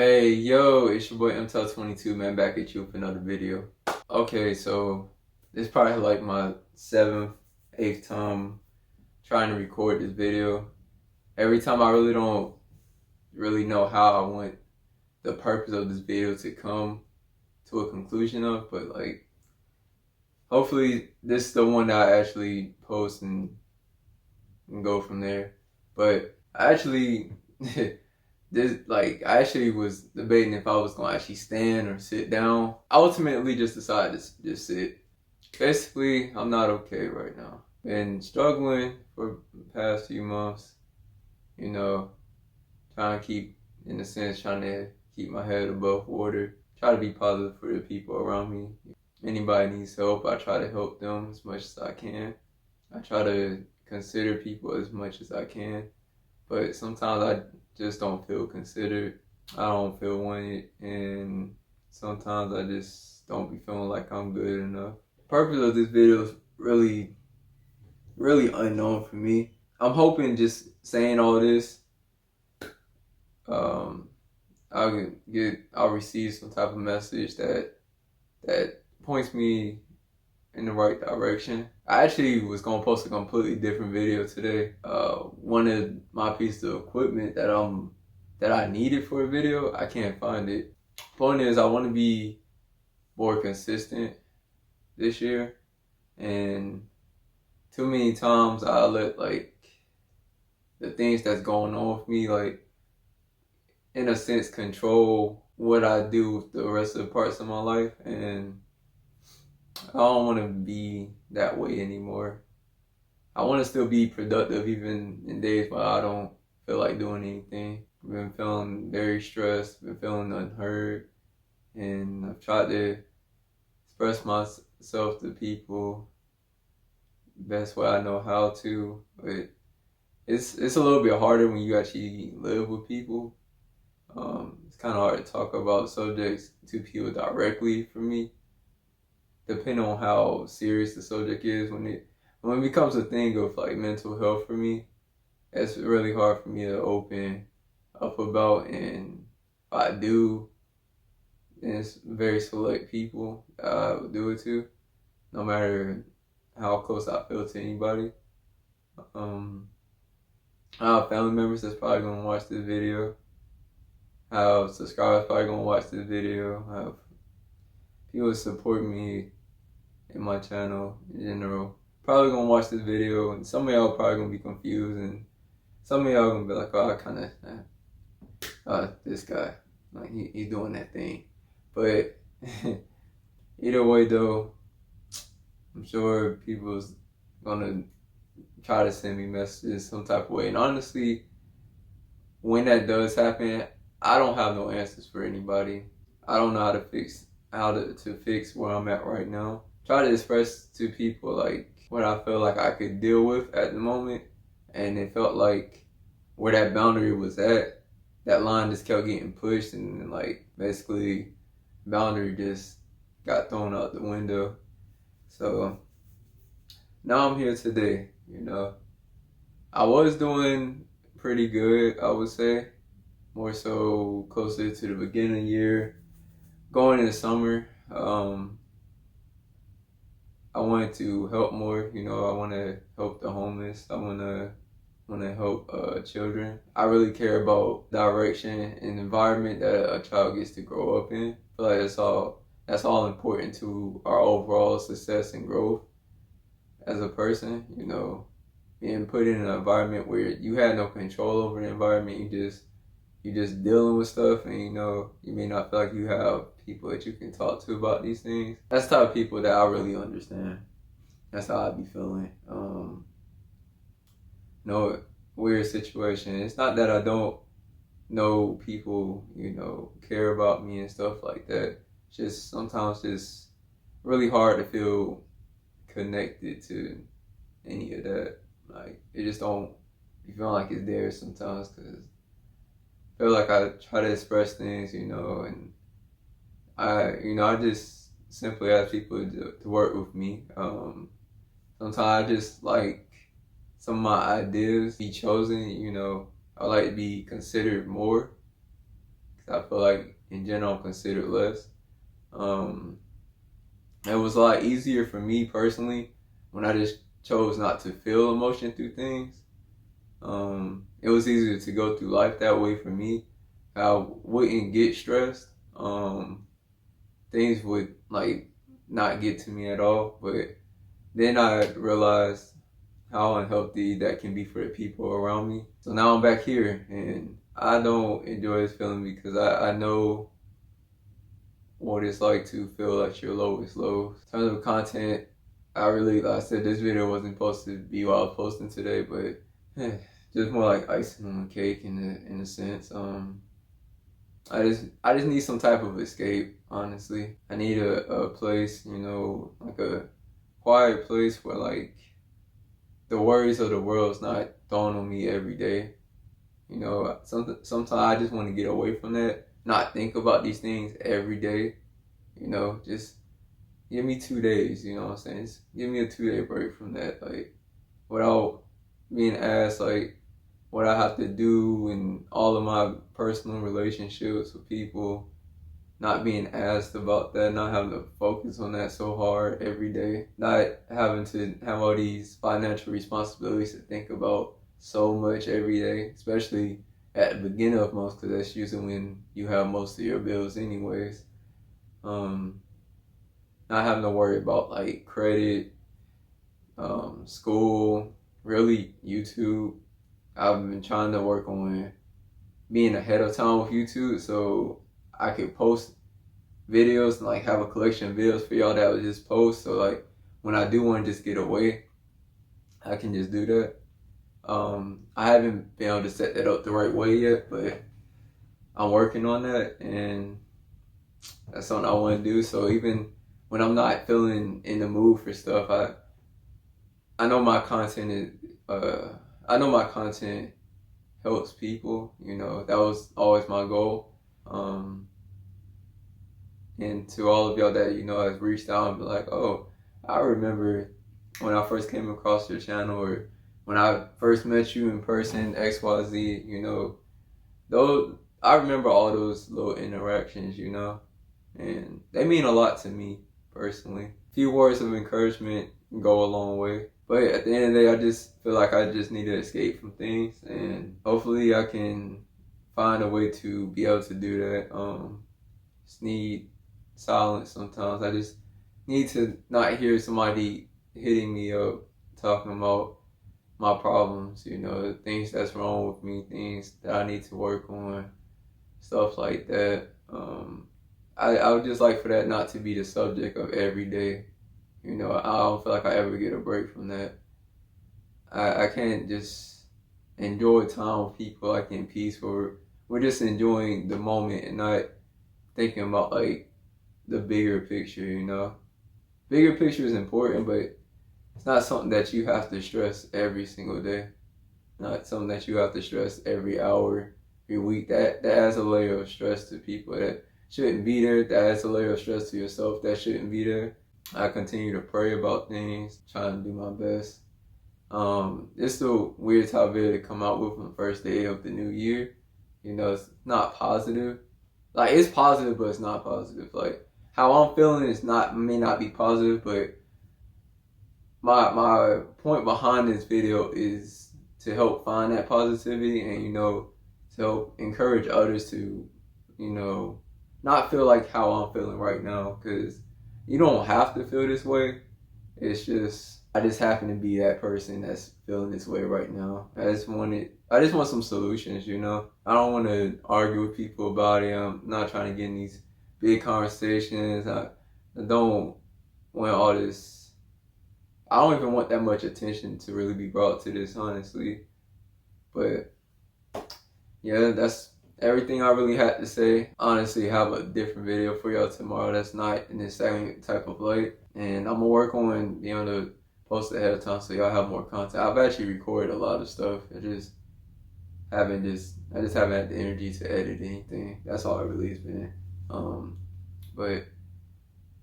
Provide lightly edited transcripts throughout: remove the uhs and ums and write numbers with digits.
Hey, yo, it's your boy Mtell 22, man, back at you with another video. Okay, so this is probably like my seventh, eighth time trying to record this video. Every time I really don't really know how I want the purpose of this video to come to a conclusion of, but like hopefully this is the one that I actually post and go from there. But I actually I actually was debating if I was gonna actually stand or sit down. I ultimately just decided to just sit. Basically, I'm not okay right now. Been struggling for the past few months, you know, trying to keep, in a sense, trying to keep my head above water. Try to be positive for the people around me. Anybody needs help, I try to help them as much as I can. I try to consider people as much as I can, but sometimes I just don't feel considered. I don't feel wanted, and sometimes I just don't be feeling like I'm good enough. The purpose of this video is really unknown for me. I'm hoping just saying all this, um, I'll receive some type of message that points me in the right direction. I actually was gonna post a completely different video today. One of my pieces of equipment that I needed for a video, I can't find it. Point is, I want to be more consistent this year, and too many times I let like the things that's going on with me, like in a sense, control what I do with the rest of the parts of my life, and I don't want to be that way anymore. I want to still be productive even in days where I don't feel like doing anything. I've been feeling very stressed, been feeling unheard, and I've tried to express myself to people the best way I know how to, but it's a little bit harder when you actually live with people. It's kind of hard to talk about subjects to people directly for me, depending on how serious the subject is. When it becomes a thing of like mental health for me, it's really hard for me to open up about, and if I do, then it's very select people that I would do it to, no matter how close I feel to anybody. I have family members that's probably gonna watch this video. I have subscribers probably gonna watch this video. I have people that support me in my channel in general probably gonna watch this video, and some of y'all probably gonna be confused, and some of y'all gonna be like, oh, I kind of, this guy, like he's doing that thing. But either way though, I'm sure people's gonna try to send me messages some type of way. And honestly, when that does happen, I don't have no answers for anybody. I don't know how to fix where I'm at right now. Try to express to people like what I feel like I could deal with at the moment, and it felt like where that boundary was at, that line just kept getting pushed, and like basically boundary just got thrown out the window. So now I'm here today, you know. I was doing pretty good, I would say. More so closer to the beginning of the year. Going into summer, I wanted to help more, you know. I want to help the homeless. I want to help children. I really care about direction and environment that a child gets to grow up in. I feel like that's all important to our overall success and growth as a person. You know, being put in an environment where you had no control over the environment, you just dealing with stuff, and you know you may not feel like you have people that you can talk to about these things. That's the type of people that I really understand. That's how I be feeling. No weird situation. It's not that I don't know people, you know, care about me and stuff like that. It's just sometimes just really hard to feel connected to any of that. Like it just don't you feel like it's there sometimes, because I feel like I try to express things, you know, and I just simply ask people to work with me. Sometimes I just like some of my ideas be chosen, you know. I like to be considered more, 'cause I feel like in general I'm considered less. It was a lot easier for me personally when I just chose not to feel emotion through things. It was easier to go through life that way for me. I wouldn't get stressed. Things would like not get to me at all. But then I realized how unhealthy that can be for the people around me. So now I'm back here and I don't enjoy this feeling because I know what it's like to feel at your lowest lows. In terms of content, like I said, this video wasn't supposed to be what I was posting today, but just more like icing on the cake in a sense. I just need some type of escape, honestly. I need a place, like a quiet place where like the worries of the world is not thrown on me every day. Sometimes I just want to get away from that, not think about these things every day. Just give me 2 days, you know what I'm saying? Just give me a 2-day break from that, like, without being asked, like, what I have to do in all of my personal relationships with people, not being asked about that, not having to focus on that so hard every day, not having to have all these financial responsibilities to think about so much every day, especially at the beginning of months, because that's usually when you have most of your bills anyways. Not having to worry about like credit, school, really YouTube. I've been trying to work on being ahead of time with YouTube so I could post videos and like have a collection of videos for y'all that I would just post. So like when I do want to just get away, I can just do that. I haven't been able to set that up the right way yet, but I'm working on that and that's something I want to do. So even when I'm not feeling in the mood for stuff, I know my content helps people. That was always my goal. And to all of y'all that has reached out and be like, oh, I remember when I first came across your channel, or when I first met you in person, XYZ. Those I remember all those little interactions, and they mean a lot to me personally. A few words of encouragement go a long way. But at the end of the day, I just feel like I just need to escape from things, and hopefully I can find a way to be able to do that. Just need silence sometimes. I just need to not hear somebody hitting me up, talking about my problems, things that's wrong with me, things that I need to work on, stuff like that. I would just like for that not to be the subject of every day. I don't feel like I ever get a break from that. I can't just enjoy time with people like in peace, or we're just enjoying the moment and not thinking about like the bigger picture. Bigger picture is important, but it's not something that you have to stress every single day. Not something that you have to stress every hour, every week. That adds a layer of stress to people that shouldn't be there. That adds a layer of stress to yourself that shouldn't be there. I continue to pray about things, trying to do my best. It's a weird topic to come out with on the first day of the new year. It's not positive. Like, it's positive, but it's not positive. Like, how I'm feeling may not be positive, but my point behind this video is to help find that positivity and, to help encourage others to, not feel like how I'm feeling right now, because you don't have to feel this way. It's just, I just happen to be that person that's feeling this way right now. I just want some solutions, I don't want to argue with people about it. I'm not trying to get in these big conversations. I don't want all this. I don't even want that much attention to really be brought to this, honestly. But yeah, that's everything I really had to say. Honestly, have a different video for y'all tomorrow that's not in the same type of light. And I'm gonna work on being able to post ahead of time so y'all have more content. I've actually recorded a lot of stuff. I just haven't had the energy to edit anything. That's all it really has been. But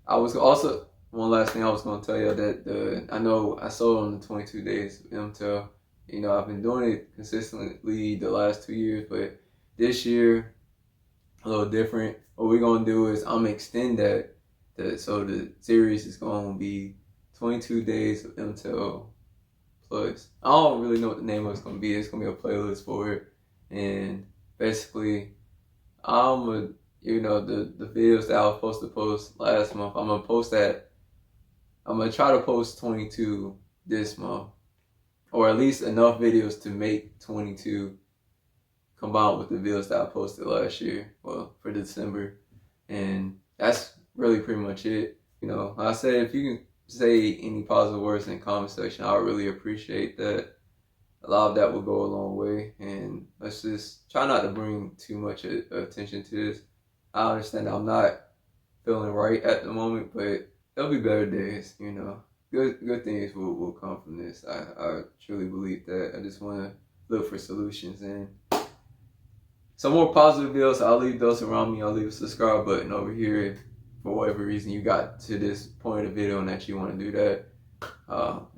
I was also, one last thing I was gonna tell you that I know I sold on the 22 Days of Mtell. I've been doing it consistently the last 2 years, but this year a little different. What we're gonna do is I'm gonna extend that. So the series is gonna be 22 Days of Mtell Plus. I don't really know what the name of it's gonna be. It's gonna be a playlist for it, and basically, I'm gonna, the videos that I was supposed to post last month. I'm gonna post that. I'm gonna try to post 22 this month, or at least enough videos to make 22 combined with the videos that I posted last year. Well, for December, and that's really pretty much it. Like I said, if you can say any positive words in the comment section, I would really appreciate that. A lot of that will go a long way, and let's just try not to bring too much attention to this. I understand I'm not feeling right at the moment, but there'll be better days. Good things will come from this. I truly believe that. I just want to look for solutions, and some more positive videos. I'll leave those around me. I'll leave a subscribe button over here if for whatever reason you got to this point of the video and that you want to do that.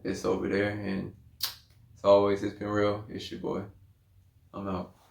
It's over there, and as always, it's been real. It's your boy. I'm out.